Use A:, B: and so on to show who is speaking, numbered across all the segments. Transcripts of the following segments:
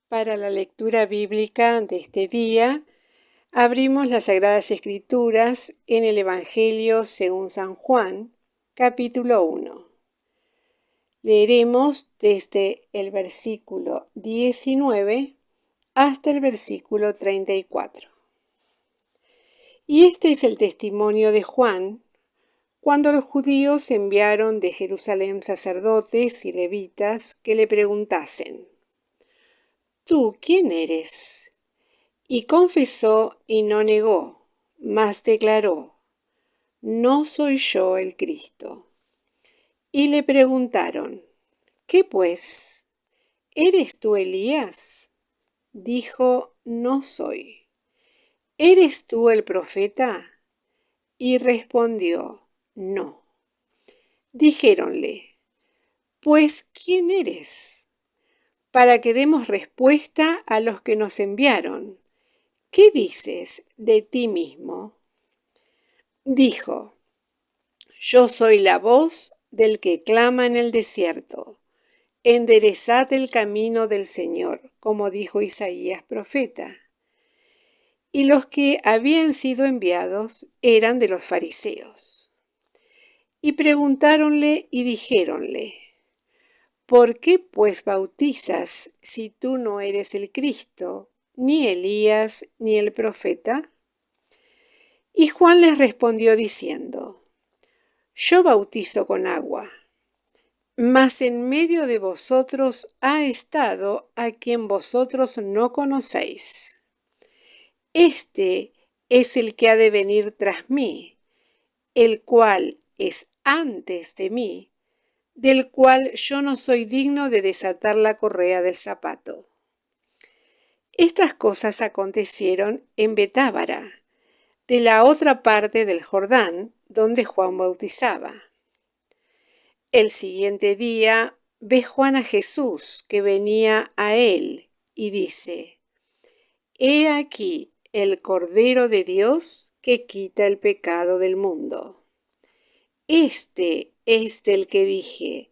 A: Para la lectura bíblica de este día, abrimos las Sagradas Escrituras en el Evangelio según San Juan, capítulo 1. Leeremos desde el versículo 19 hasta el versículo 34. Y este es el testimonio de Juan, cuando los judíos enviaron de Jerusalén sacerdotes y levitas que le preguntasen: ¿Tú quién eres? Y confesó y no negó, mas declaró: No soy yo el Cristo. Y le preguntaron: ¿Qué pues? ¿Eres tú Elías? Dijo: No soy. ¿Eres tú el profeta? Y respondió: No. Dijéronle: Pues, ¿quién eres? Para que demos respuesta a los que nos enviaron. ¿Qué dices de ti mismo? Dijo: Yo soy la voz del que clama en el desierto. Enderezad el camino del Señor, como dijo Isaías profeta. Y los que habían sido enviados eran de los fariseos. Y preguntáronle y dijéronle: ¿Por qué pues bautizas si tú no eres el Cristo, ni Elías, ni el profeta? Y Juan les respondió diciendo: Yo bautizo con agua, mas en medio de vosotros ha estado a quien vosotros no conocéis. Este es el que ha de venir tras mí, el cual es antes de mí, del cual yo no soy digno de desatar la correa del zapato. Estas cosas acontecieron en Betábara, de la otra parte del Jordán, donde Juan bautizaba. El siguiente día ve Juan a Jesús que venía a él y dice: He aquí el Cordero de Dios que quita el pecado del mundo. Este es del que dije: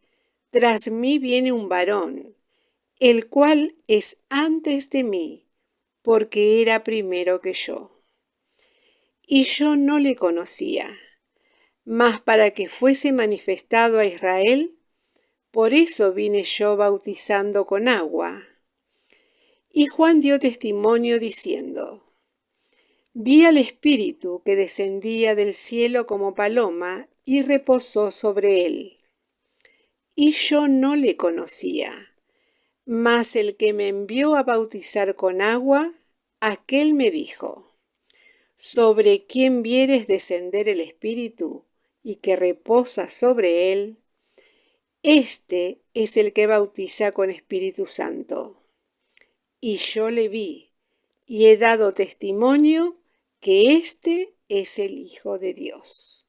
A: Tras mí viene un varón, el cual es antes de mí, porque era primero que yo. Y yo no le conocía, mas para que fuese manifestado a Israel, por eso vine yo bautizando con agua. Y Juan dio testimonio diciendo: Vi al Espíritu que descendía del cielo como paloma y reposó sobre él. Y yo no le conocía, mas el que me envió a bautizar con agua, aquel me dijo: Sobre quien vieres descender el Espíritu y que reposa sobre él, este es el que bautiza con Espíritu Santo. Y yo le vi, y he dado testimonio que este es el Hijo de Dios.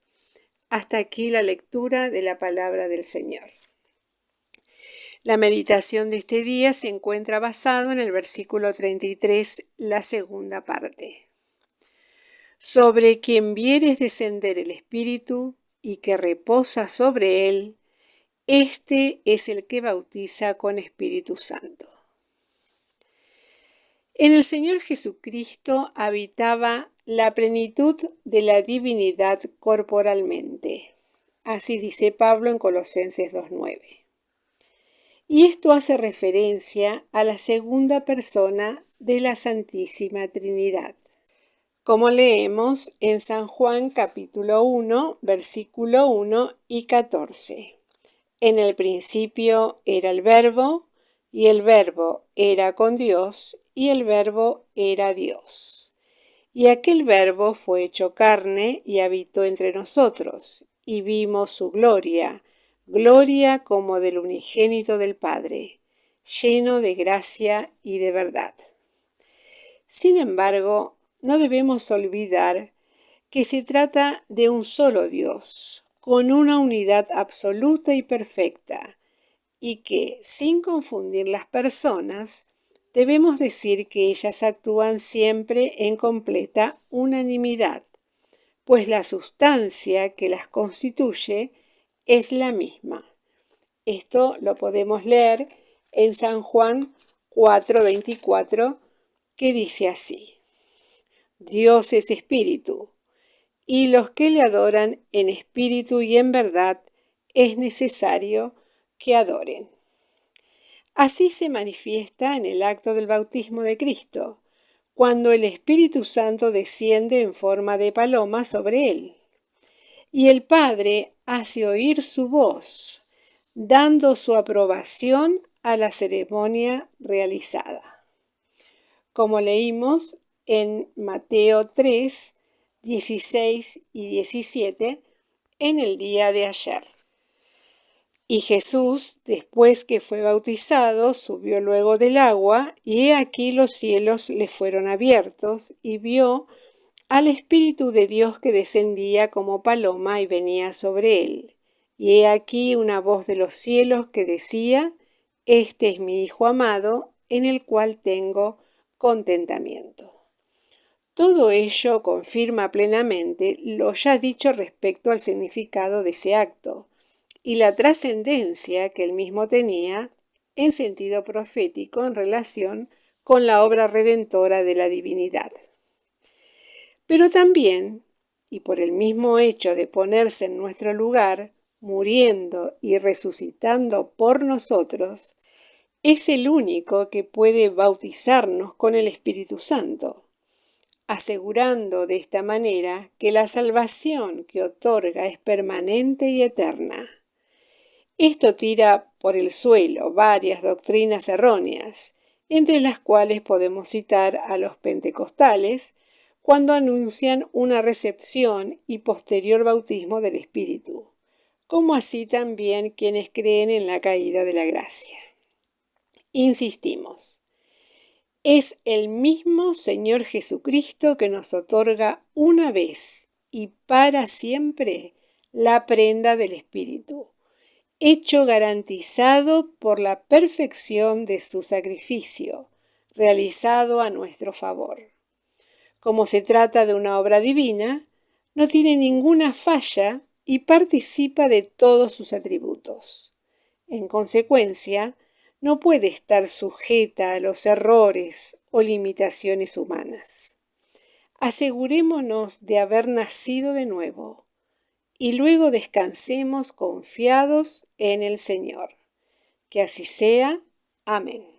A: Hasta aquí la lectura de la palabra del Señor. La meditación de este día se encuentra basado en el versículo 33, la segunda parte. Sobre quien vieres descender el Espíritu y que reposa sobre él, este es el que bautiza con Espíritu Santo. En el Señor Jesucristo habitaba la plenitud de la divinidad corporalmente. Así dice Pablo en Colosenses 2:9. Y esto hace referencia a la segunda persona de la Santísima Trinidad, como leemos en San Juan capítulo 1, versículo 1 y 14. En el principio era el Verbo, y el Verbo era con Dios, y el Verbo era Dios. Y aquel Verbo fue hecho carne y habitó entre nosotros, y vimos su gloria, gloria como del unigénito del Padre, lleno de gracia y de verdad. Sin embargo, no debemos olvidar que se trata de un solo Dios, con una unidad absoluta y perfecta, y que, sin confundir las personas, debemos decir que ellas actúan siempre en completa unanimidad, pues la sustancia que las constituye es la misma. Esto lo podemos leer en San Juan 4:24, que dice así: Dios es espíritu, y los que le adoran en espíritu y en verdad es necesario que adoren. Así se manifiesta en el acto del bautismo de Cristo, cuando el Espíritu Santo desciende en forma de paloma sobre él, y el Padre hace oír su voz, dando su aprobación a la ceremonia realizada. Como leímos en Mateo 3, 16 y 17 en el día de ayer. Y Jesús, después que fue bautizado, subió luego del agua, y he aquí los cielos le fueron abiertos, y vio al Espíritu de Dios que descendía como paloma y venía sobre él. Y he aquí una voz de los cielos que decía: Este es mi Hijo amado, en el cual tengo contentamiento. Todo ello confirma plenamente lo ya dicho respecto al significado de ese acto y la trascendencia que él mismo tenía en sentido profético en relación con la obra redentora de la divinidad. Pero también, y por el mismo hecho de ponerse en nuestro lugar, muriendo y resucitando por nosotros, es el único que puede bautizarnos con el Espíritu Santo, asegurando de esta manera que la salvación que otorga es permanente y eterna. Esto tira por el suelo varias doctrinas erróneas, entre las cuales podemos citar a los pentecostales, cuando anuncian una recepción y posterior bautismo del Espíritu, como así también quienes creen en la caída de la gracia. Insistimos, es el mismo Señor Jesucristo que nos otorga una vez y para siempre la prenda del Espíritu, hecho garantizado por la perfección de su sacrificio, realizado a nuestro favor. Como se trata de una obra divina, no tiene ninguna falla y participa de todos sus atributos. En consecuencia, no puede estar sujeta a los errores o limitaciones humanas. Asegurémonos de haber nacido de nuevo y luego descansemos confiados en el Señor. Que así sea. Amén.